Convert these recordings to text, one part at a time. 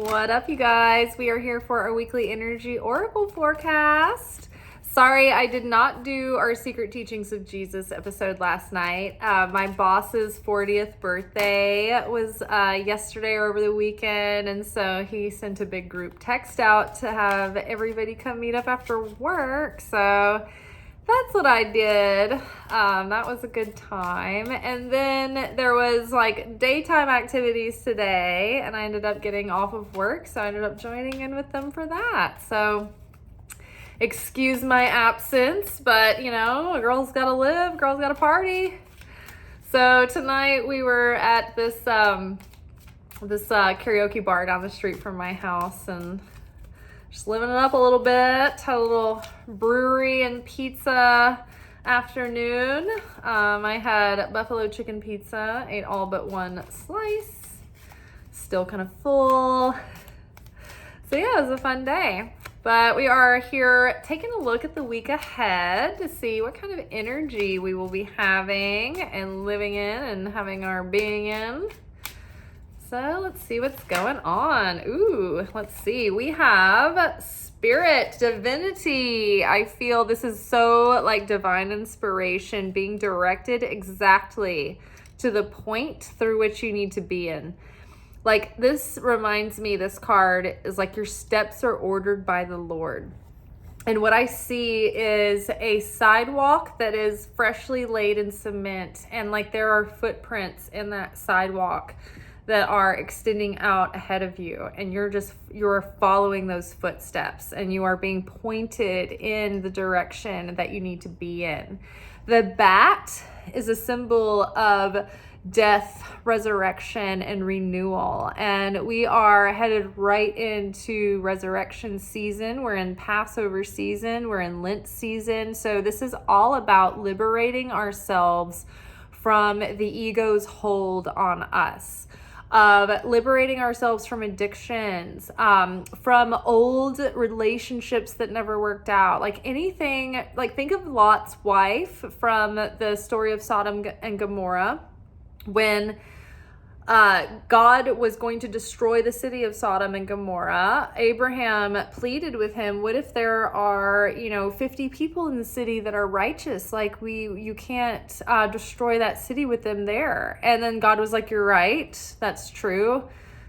What up, you guys? We are here for our weekly energy oracle forecast. Sorry, I did not do our Secret Teachings of Jesus episode last night. My boss's 40th birthday was yesterday or over the weekend, and so he sent a big group text out to have everybody come meet up after work. So that's what I did. That was a good time. And then there was like daytime activities today, and I ended up getting off of work, so I ended up joining in with them for that. So excuse my absence, but you know, a girl's gotta live, girl's gotta party. So tonight we were at this karaoke bar down the street from my house and just living it up a little bit. Had a little brewery and pizza afternoon. I had buffalo chicken pizza, ate all but one slice. Still kind of full. So yeah, it was a fun day. But we are here taking a look at the week ahead to see what kind of energy we will be having and living in and having our being in. So let's see what's going on. Ooh, let's see. We have spirit, divinity. I feel this is so like divine inspiration being directed exactly to the point through which you need to be in. Like this reminds me, this card is like your steps are ordered by the Lord. And what I see is a sidewalk that is freshly laid in cement, and like there are footprints in that sidewalk that are extending out ahead of you, and you're following those footsteps, and you are being pointed in the direction that you need to be in. The bat is a symbol of death, resurrection, and renewal, and we are headed right into resurrection season. We're in Passover season, we're in Lent season, so this is all about liberating ourselves from the ego's hold on us, of liberating ourselves from addictions, from old relationships that never worked out, like anything. Like think of Lot's wife from the story of Sodom and Gomorrah, when God was going to destroy the city of Sodom and Gomorrah. Abraham pleaded with him, what if there are 50 people in the city that are righteous? Like you can't destroy that city with them there. And then God was like, you're right, that's true.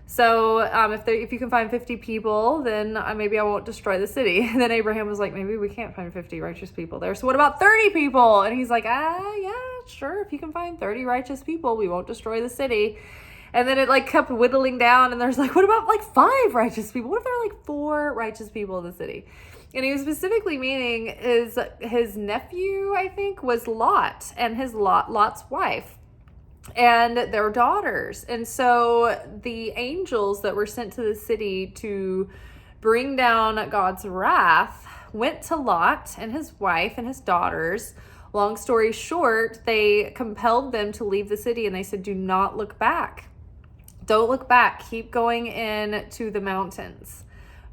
So if you can find 50 people, then maybe I won't destroy the city. And then Abraham was like, maybe we can't find 50 righteous people there. So what about 30 people? And he's like, yeah, sure. If you can find 30 righteous people, we won't destroy the city. And then it like kept whittling down, and there's like, what about like 5 righteous people? What if there are like 4 righteous people in the city? And he was specifically meaning his nephew, I think, was Lot, and Lot's wife and their daughters. And so the angels that were sent to the city to bring down God's wrath went to Lot and his wife and his daughters. Long story short, they compelled them to leave the city, and they said, do not look back. Don't look back. Keep going into the mountains.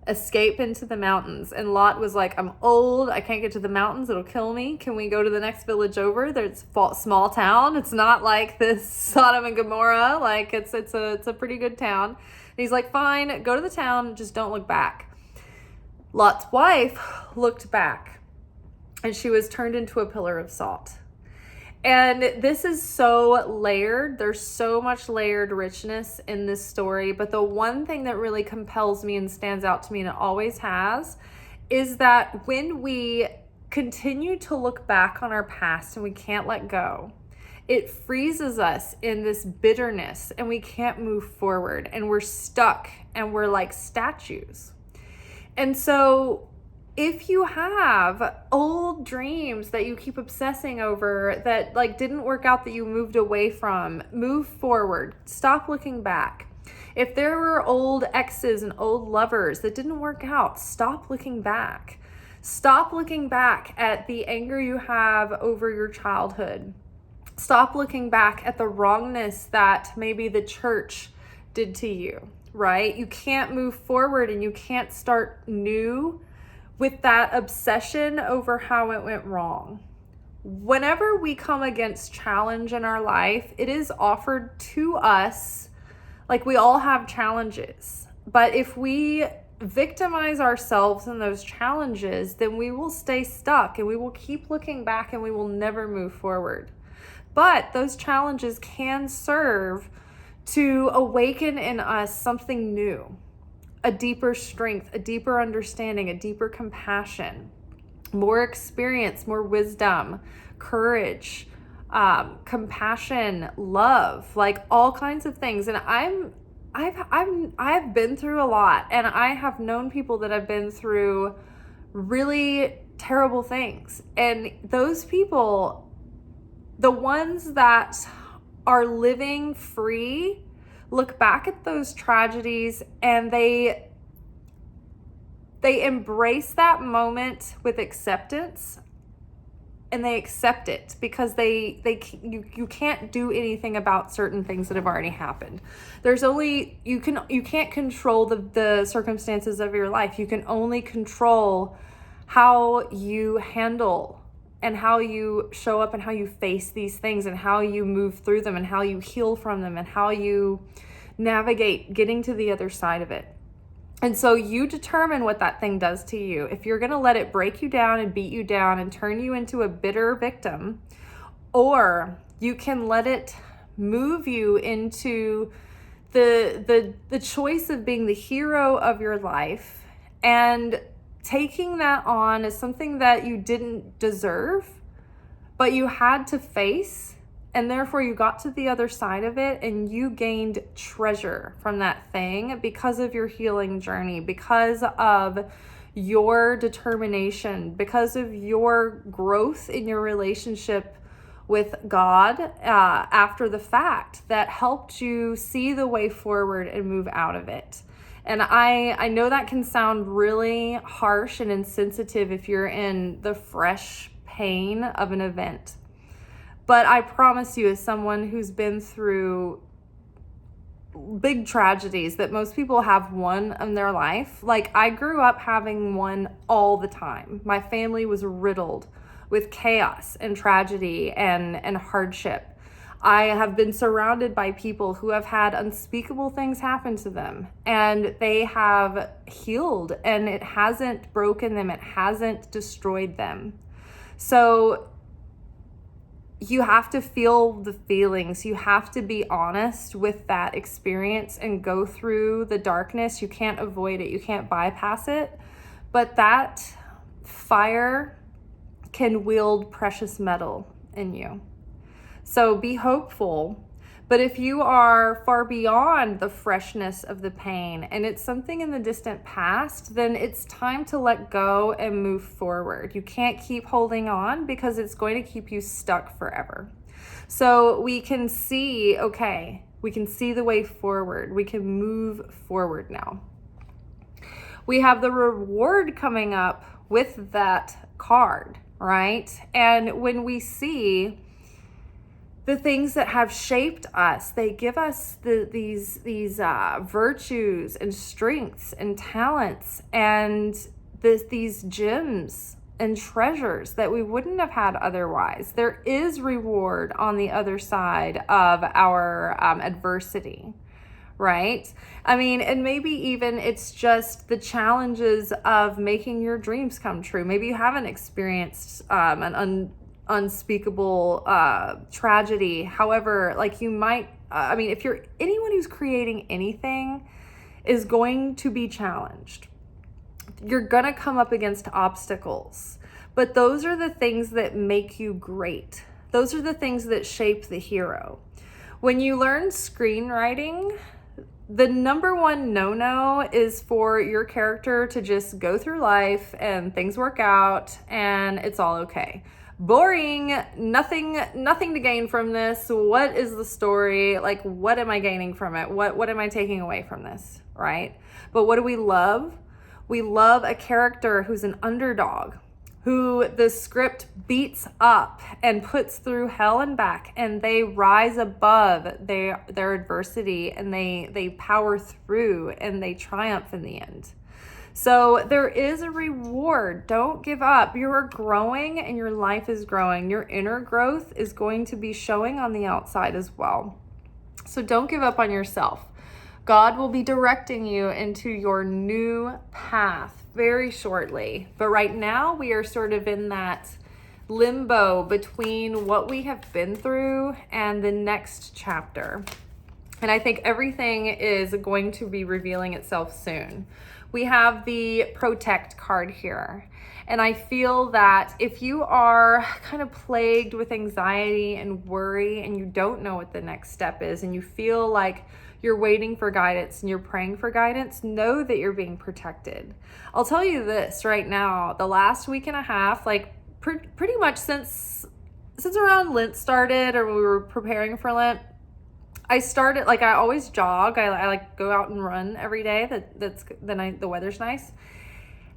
Escape into the mountains. And Lot was like, I'm old. I can't get to the mountains. It'll kill me. Can we go to the next village over? There's a small town. It's not like this Sodom and Gomorrah. Like it's a pretty good town. And he's like, fine, go to the town. Just don't look back. Lot's wife looked back, and she was turned into a pillar of salt. And this is so layered. There's so much layered richness in this story. But the one thing that really compels me and stands out to me, and it always has, is that when we continue to look back on our past and we can't let go, it freezes us in this bitterness, and we can't move forward, and we're stuck, and we're like statues. And so if you have old dreams that you keep obsessing over that like didn't work out, that you moved away from, move forward. Stop looking back. If there were old exes and old lovers that didn't work out, stop looking back. Stop looking back at the anger you have over your childhood. Stop looking back at the wrongness that maybe the church did to you, right? You can't move forward, and you can't start new with that obsession over how it went wrong. Whenever we come against challenge in our life, it is offered to us. Like we all have challenges, But if we victimize ourselves in those challenges, then we will stay stuck and we will keep looking back and we will never move forward. But those challenges can serve to awaken in us something new, a deeper strength, a deeper understanding, a deeper compassion, more experience, more wisdom, courage, compassion, love, like all kinds of things. And I've been through a lot, and I have known people that have been through really terrible things. And those people, the ones that are living free, look back at those tragedies and they embrace that moment with acceptance, and they accept it because you can't do anything about certain things that have already happened. You can't control the circumstances of your life. You can only control how you handle and how you show up and how you face these things and how you move through them and how you heal from them and how you navigate getting to the other side of it. And so you determine what that thing does to you. If you're going to let it break you down and beat you down and turn you into a bitter victim, or you can let it move you into the choice of being the hero of your life and taking that on as something that you didn't deserve, but you had to face, and therefore you got to the other side of it and you gained treasure from that thing because of your healing journey, because of your determination, because of your growth in your relationship with God after the fact that helped you see the way forward and move out of it. And I know that can sound really harsh and insensitive if you're in the fresh pain of an event. But I promise you, as someone who's been through big tragedies that most people have one in their life, like I grew up having one all the time. My family was riddled with chaos and tragedy and hardship. I have been surrounded by people who have had unspeakable things happen to them, and they have healed, and it hasn't broken them. It hasn't destroyed them. So you have to feel the feelings. You have to be honest with that experience and go through the darkness. You can't avoid it. You can't bypass it. But that fire can wield precious metal in you. So be hopeful. But if you are far beyond the freshness of the pain and it's something in the distant past, then it's time to let go and move forward. You can't keep holding on because it's going to keep you stuck forever. So we can see the way forward. We can move forward now. We have the reward coming up with that card, right? And when we see the things that have shaped us, they give us these virtues and strengths and talents and these gems and treasures that we wouldn't have had otherwise. There is reward on the other side of our adversity, right? I mean, and maybe even it's just the challenges of making your dreams come true. Maybe you haven't experienced an unspeakable tragedy. However, like you might, if you're anyone who's creating anything is going to be challenged. You're gonna come up against obstacles, but those are the things that make you great. Those are the things that shape the hero. When you learn screenwriting, the number one no-no is for your character to just go through life and things work out and it's all okay. Boring, nothing to gain from this. What is the story? Like, what am I gaining from it? What am I taking away from this, right? But what do we love? We love a character who's an underdog, who the script beats up and puts through hell and back, and they rise above their adversity, and they power through, and they triumph in the end. So there is a reward. Don't give up. You are growing and your life is growing. Your inner growth is going to be showing on the outside as well. So don't give up on yourself. God will be directing you into your new path very shortly. But right now we are sort of in that limbo between what we have been through and the next chapter. And I think everything is going to be revealing itself soon. We have the protect card here. And I feel that if you are kind of plagued with anxiety and worry and you don't know what the next step is and you feel like you're waiting for guidance and you're praying for guidance, know that you're being protected. I'll tell you this right now, the last week and a half, like pretty much since around Lent started, or we were preparing for Lent, I started, like, I always jog. I like go out and run every day. The weather's nice.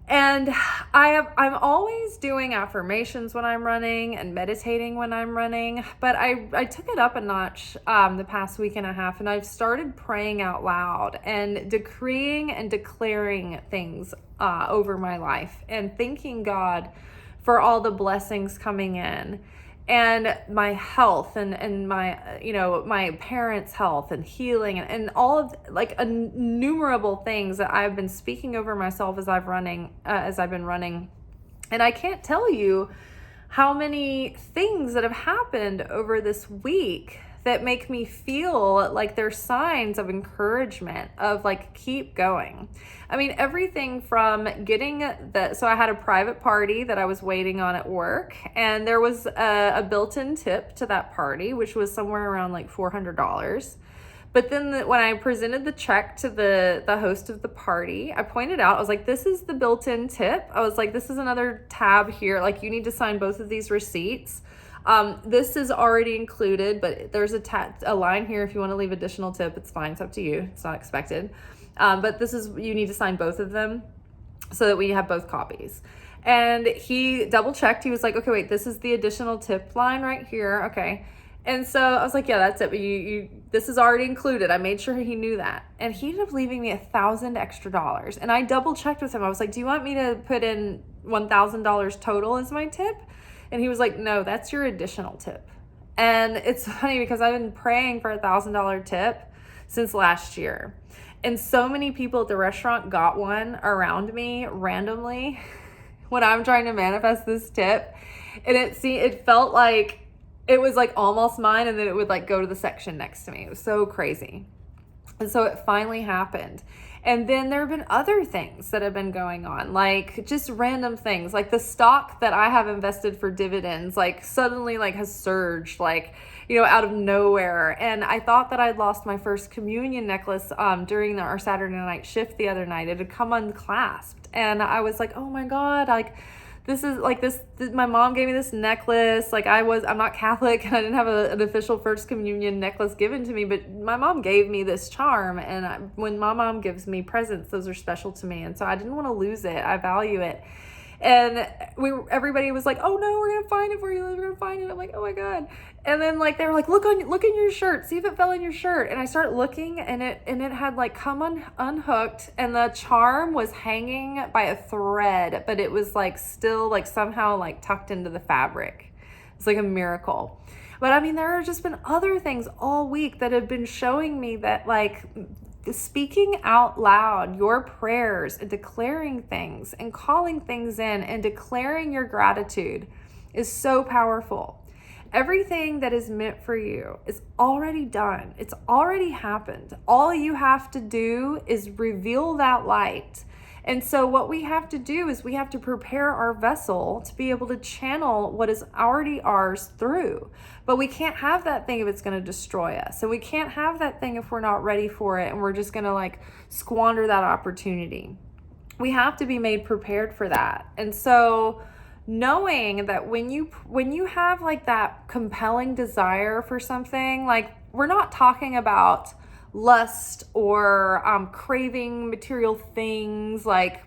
And I'm always doing affirmations when I'm running and meditating when I'm running, but I took it up a notch the past week and a half, and I've started praying out loud and decreeing and declaring things over my life and thanking God for all the blessings coming in. And my health and my, my parents' health and healing and all of like innumerable things that I've been speaking over myself as I've been running. And I can't tell you how many things that have happened over this week that make me feel like they're signs of encouragement, of like, keep going. I mean, everything from so I had a private party that I was waiting on at work, and there was a built-in tip to that party, which was somewhere around like $400. But then when I presented the check to the host of the party, I pointed out, I was like, this is the built-in tip. I was like, this is another tab here. Like, you need to sign both of these receipts. This is already included, but there's a line here. If you want to leave additional tip, it's fine. It's up to you. It's not expected. But you need to sign both of them so that we have both copies. And he double checked. He was like, okay, wait, this is the additional tip line right here. Okay. And so I was like, yeah, that's it. But this is already included. I made sure he knew that. And he ended up leaving me $1,000 extra. And I double checked with him. I was like, do you want me to put in $1,000 total as my tip? And he was like, no, that's your additional tip. And it's funny because I've been praying for $1,000 tip since last year. And so many people at the restaurant got one around me randomly when I'm trying to manifest this tip. And it felt like it was like almost mine, and then it would like go to the section next to me. It was so crazy. And so it finally happened. And then there have been other things that have been going on, like just random things, like the stock that I have invested for dividends, like suddenly like has surged, like, out of nowhere. And I thought that I'd lost my first communion necklace during our Saturday night shift the other night. It had come unclasped. And I was like, oh my God, like, this is like this my mom gave me this necklace. Like, I'm not Catholic and I didn't have an official first communion necklace given to me, but my mom gave me this charm. And when my mom gives me presents, those are special to me. And so I didn't want to lose it. I value it. And everybody was like, oh no, we're going to find it for you. We're going to find it. I'm like, oh my God. And then like, they were like, look in your shirt, see if it fell in your shirt. And I started looking, and it had like come unhooked, and the charm was hanging by a thread, but it was like still like somehow like tucked into the fabric. It's like a miracle. But I mean, there have just been other things all week that have been showing me that like speaking out loud your prayers and declaring things and calling things in and declaring your gratitude is so powerful. Everything that is meant for you is already done. It's already happened. All you have to do is reveal that light. And so what we have to do is we have to prepare our vessel to be able to channel what is already ours through. But we can't have that thing if it's going to destroy us. And we can't have that thing if we're not ready for it and we're just going to like squander that opportunity. We have to be made prepared for that. And so knowing that when you have like that compelling desire for something, like, we're not talking about lust or craving material things, like,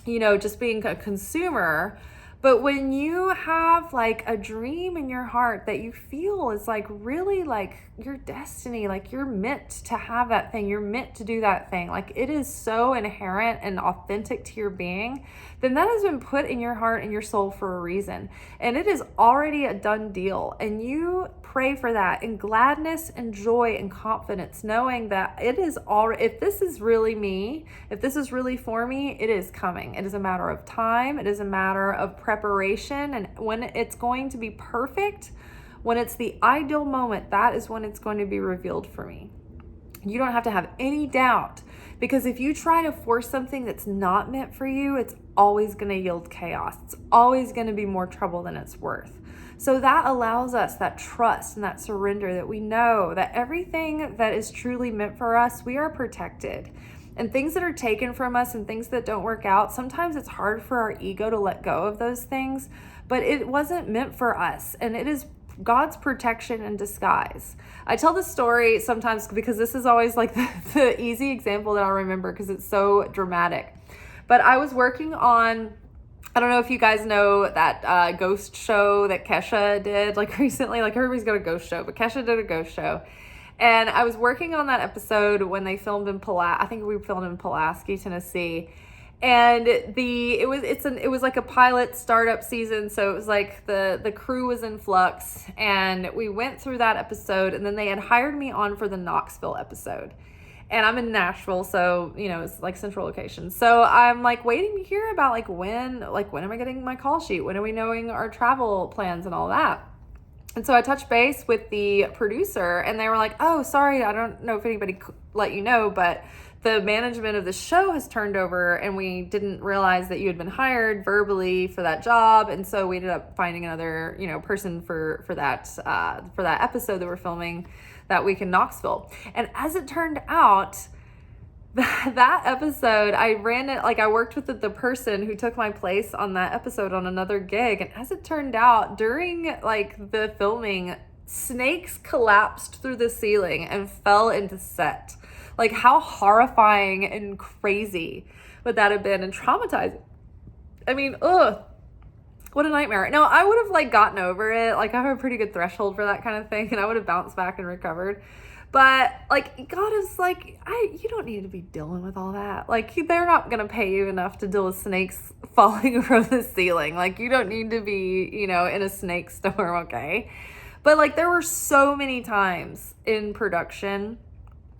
just being a consumer, But when you have like a dream in your heart that you feel is like really like your destiny, like you're meant to have that thing, you're meant to do that thing, like it is so inherent and authentic to your being, then that has been put in your heart and your soul for a reason. And it is already a done deal. And you pray for that in gladness and joy and confidence, knowing that it is already, if this is really me, if this is really for me, it is coming. It is a matter of time. It is a matter of preparation. And when it's going to be perfect, when it's the ideal moment, that is when it's going to be revealed for me. You don't have to have any doubt, because if you try to force something that's not meant for you, it's always going to yield chaos. It's always going to be more trouble than it's worth. So that allows us that trust and that surrender, that we know that everything that is truly meant for us, we are protected. And things that are taken from us and things that don't work out, sometimes it's hard for our ego to let go of those things, but it wasn't meant for us. And it is God's protection in disguise. I tell this story sometimes because this is always like the easy example that I remember because it's so dramatic. But I was working on, I don't know if you guys know that ghost show that Kesha did like recently, like everybody's got a ghost show, but Kesha did a ghost show. And I was working on that episode when they filmed in I think we filmed in Pulaski, Tennessee. And it was like a pilot startup season. So it was like the crew was in flux, and we went through that episode, and then they had hired me on for the Knoxville episode. And I'm in Nashville, so, it's like central location. So I'm like waiting to hear about when am I getting my call sheet? When are we knowing our travel plans and all that? And so I touched base with the producer, and they were like, oh, sorry, I don't know if anybody let you know, but the management of the show has turned over, and we didn't realize that you had been hired verbally for that job. And so we ended up finding another, person for that episode that we're filming that week in Knoxville. And as it turned out, that episode, I ran it, I worked with the person who took my place on that episode on another gig. And as it turned out, during the filming, snakes collapsed through the ceiling and fell into set. Like, how horrifying and crazy would that have been, and traumatizing? I mean, what a nightmare. Now, I would have gotten over it. I have a pretty good threshold for that kind of thing, and I would have bounced back and recovered. But God is you don't need to be dealing with all that. They're not going to pay you enough to deal with snakes falling from the ceiling. You don't need to be, in a snake storm, okay? But there were so many times in production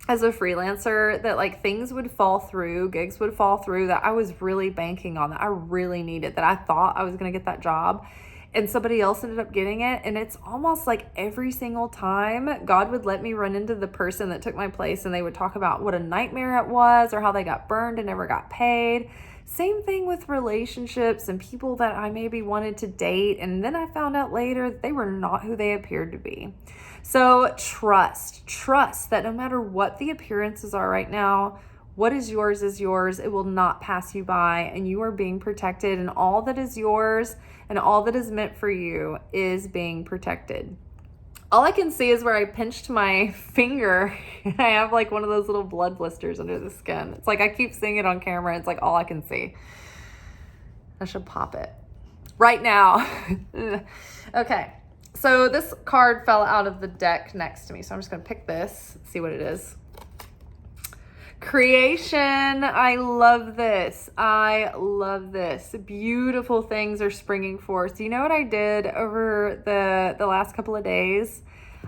as a freelancer that things would fall through, gigs would fall through that I was really banking on, that I really needed, that I thought I was going to get that job, and somebody else ended up getting it. And it's almost every single time God would let me run into the person that took my place, and they would talk about what a nightmare it was or how they got burned and never got paid. Same thing with relationships and people that I maybe wanted to date, and then I found out later that they were not who they appeared to be. So trust that no matter what the appearances are right now, what is yours is yours. It will not pass you by, and you are being protected, and all that is yours and all that is meant for you is being protected. All I can see is where I pinched my finger, and I have one of those little blood blisters under the skin. It's I keep seeing it on camera. It's all I can see. I should pop it right now. Okay. So this card fell out of the deck next to me. So I'm just going to pick this, see what it is. Creation. I love this. Beautiful things are springing forth. You know what I did over the last couple of days?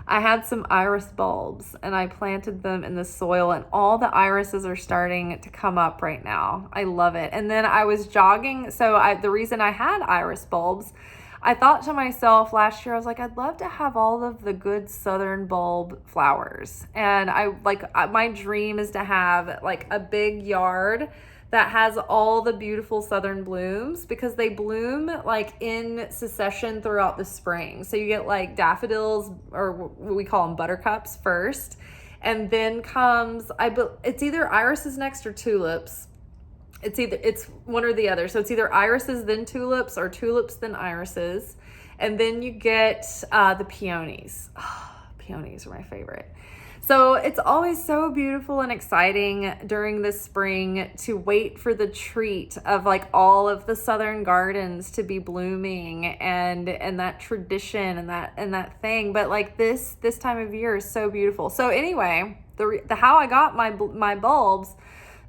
I had some iris bulbs, and I planted them in the soil, and all the irises are starting to come up right now. I love it. And then I was jogging. So the reason I had iris bulbs, I thought to myself last year, I was I'd love to have all of the good southern bulb flowers. And my dream is to have a big yard that has all the beautiful southern blooms, because they bloom in succession throughout the spring. So you get daffodils, or what we call them buttercups first. And then comes, it's either irises next or tulips. It's one or the other. So it's either irises then tulips, or tulips then irises. And then you get the peonies. Oh, peonies are my favorite. So it's always so beautiful and exciting during the spring to wait for the treat of like all of the southern gardens to be blooming and that tradition and that thing. But like this time of year is so beautiful. So anyway, the how I got my bulbs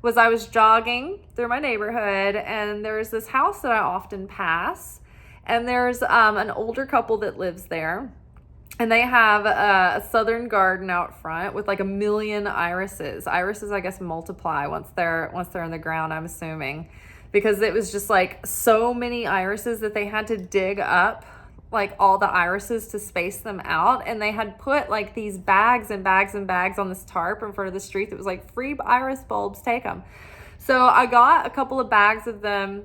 was I was jogging through my neighborhood, and there's this house that I often pass, and there's an older couple that lives there. And they have a southern garden out front with like 1 million irises. Irises, I guess, multiply once they're in the ground, I'm assuming. Because it was just like so many irises that they had to dig up like all the irises to space them out. And they had put like these bags and bags and bags on this tarp in front of the street that was like, free iris bulbs, take them. So I got a couple of bags of them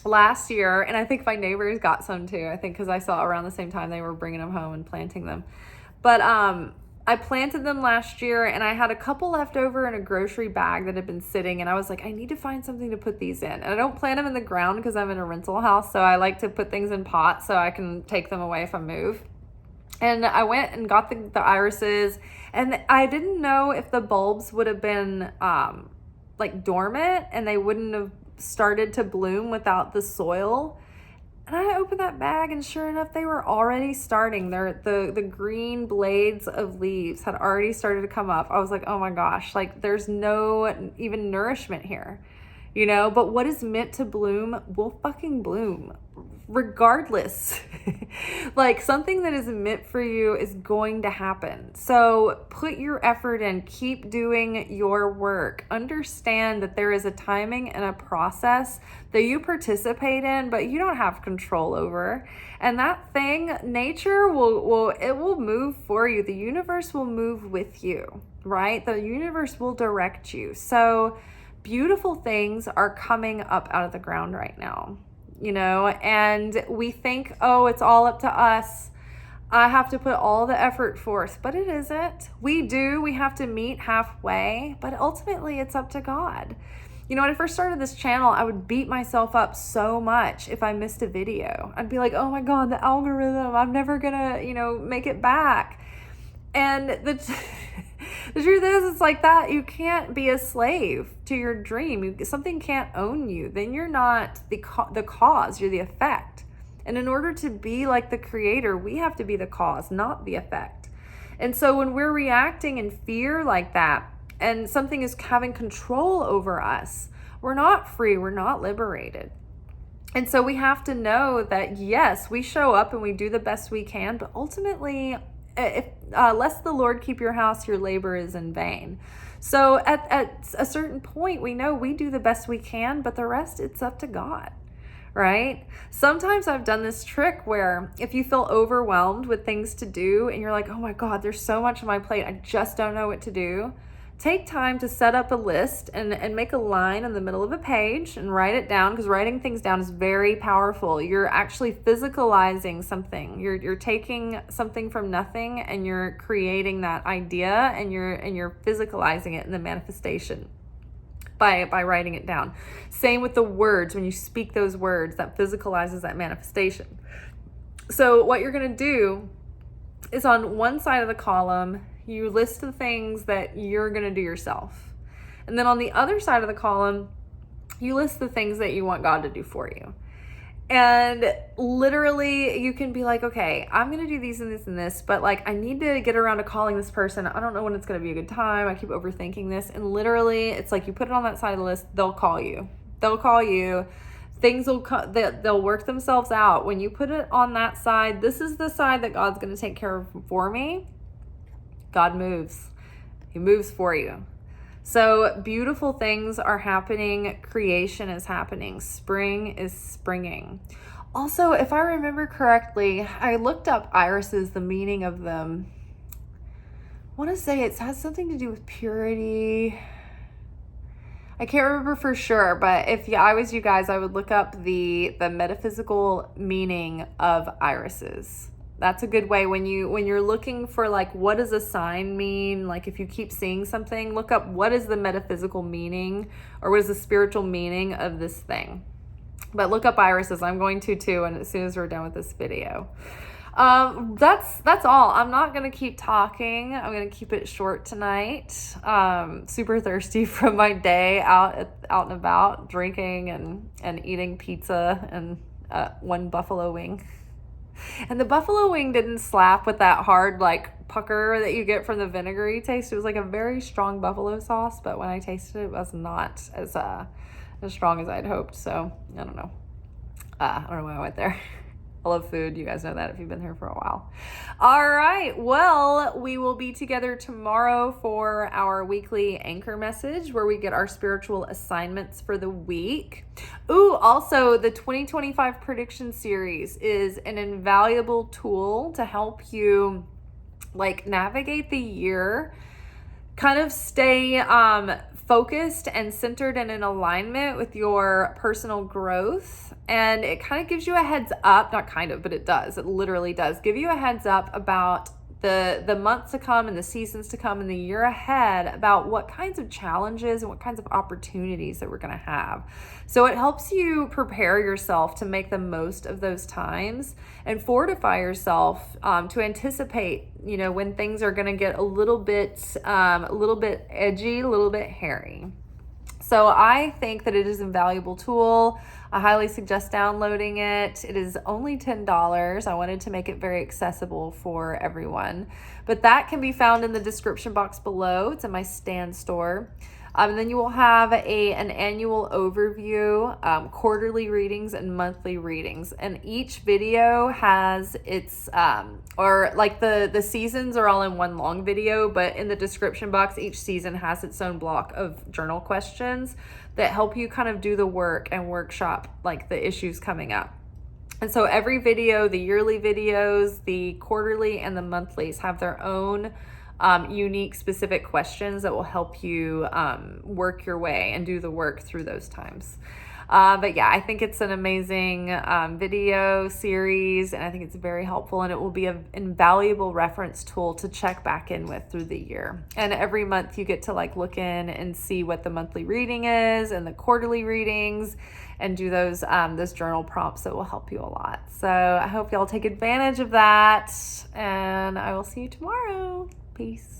last year, and I think my neighbors got some too. I think because I saw around the same time they were bringing them home and planting them. But I planted them last year, and I had a couple left over in a grocery bag that had been sitting, and I was like, I need to find something to put these in. And I don't plant them in the ground because I'm in a rental house, so I like to put things in pots so I can take them away if I move. And I went and got the irises, and I didn't know if the bulbs would have been like dormant and they wouldn't have started to bloom without the soil. And I opened that bag, and sure enough, they were already starting. The green blades of leaves had already started to come up. I was like, oh my gosh, like there's no even nourishment here, you know? But what is meant to bloom will fucking bloom regardless. Like something that is meant for you is going to happen. So put your effort in, keep doing your work. Understand that there is a timing and a process that you participate in, but you don't have control over. And that thing, nature will move for you. The universe will move with you, right? The universe will direct you. So beautiful things are coming up out of the ground right now. You know, and we think, oh, it's all up to us. I have to put all the effort forth, but it isn't. We have to meet halfway, but ultimately it's up to God. You know, when I first started this channel, I would beat myself up so much if I missed a video. I'd be like, oh my God, the algorithm, I'm never gonna, make it back. And the truth is, it's like that. You can't be a slave to your dream. Something can't own you. Then you're not the cause, you're the effect. And in order to be like the creator, we have to be the cause, not the effect. And so when we're reacting in fear like that, and something is having control over us, we're not free, we're not liberated. And so we have to know that, yes, we show up and we do the best we can, but ultimately, if lest the Lord keep your house, your labor is in vain. So at a certain point, we know we do the best we can, but the rest, it's up to God, right? Sometimes I've done this trick where if you feel overwhelmed with things to do and you're like, oh my God, there's so much on my plate, I just don't know what to do. Take time to set up a list and make a line in the middle of a page and write it down, because writing things down is very powerful. You're actually physicalizing something. You're taking something from nothing and you're creating that idea, and you're physicalizing it in the manifestation by writing it down. Same with the words. When you speak those words, that physicalizes that manifestation. So what you're going to do is, on one side of the column, you list the things that you're going to do yourself. And then on the other side of the column, you list the things that you want God to do for you. And literally you can be like, okay, I'm going to do these and this and this, but like, I need to get around to calling this person. I don't know when it's going to be a good time. I keep overthinking this. And literally it's like, you put it on that side of the list, they'll call you. Things will they'll work themselves out. When you put it on that side, this is the side that God's going to take care of for me. God moves. He moves for you. So beautiful things are happening. Creation is happening. Spring is springing. Also, if I remember correctly, I looked up irises, the meaning of them. I want to say it has something to do with purity. I can't remember for sure, but if I was you guys, I would look up the metaphysical meaning of irises. That's a good way when you're looking for like, what does a sign mean? Like if you keep seeing something, look up what is the metaphysical meaning, or what is the spiritual meaning of this thing. But look up irises. I'm going to too, and as soon as we're done with this video. That's all. I'm not gonna keep talking. I'm gonna keep it short tonight. Super thirsty from my day out and about, drinking and eating pizza and one buffalo wing. And the buffalo wing didn't slap with that hard like pucker that you get from the vinegary taste. It was like a very strong buffalo sauce, but when I tasted it, it was not as strong as I'd hoped. So I don't know. I don't know why I went there. I love food. You guys know that if you've been here for a while. All right. Well, we will be together tomorrow for our weekly anchor message where we get our spiritual assignments for the week. Ooh, also the 2025 prediction series is an invaluable tool to help you like navigate the year, kind of stay focused and centered and in alignment with your personal growth. And it kind of gives you a heads up, not kind of, but it does. It literally does give you a heads up about the months to come and the seasons to come and the year ahead, about what kinds of challenges and what kinds of opportunities that we're going to have. So it helps you prepare yourself to make the most of those times and fortify yourself to anticipate, when things are going to get a little bit edgy, a little bit hairy. So I think that it is a valuable tool. I highly suggest downloading it. It is only $10. I wanted to make it very accessible for everyone. But that can be found in the description box below. It's in my Stan store. And then you will have an annual overview, quarterly readings and monthly readings. And each video has its, the seasons are all in one long video, but in the description box, each season has its own block of journal questions that help you kind of do the work and workshop like the issues coming up. And so every video, the yearly videos, the quarterly and the monthlies have their own unique specific questions that will help you work your way and do the work through those times. But yeah, I think it's an amazing video series, and I think it's very helpful, and it will be an invaluable reference tool to check back in with through the year. And every month you get to like look in and see what the monthly reading is and the quarterly readings, and do those journal prompts that will help you a lot. So I hope y'all take advantage of that, and I will see you tomorrow. Peace.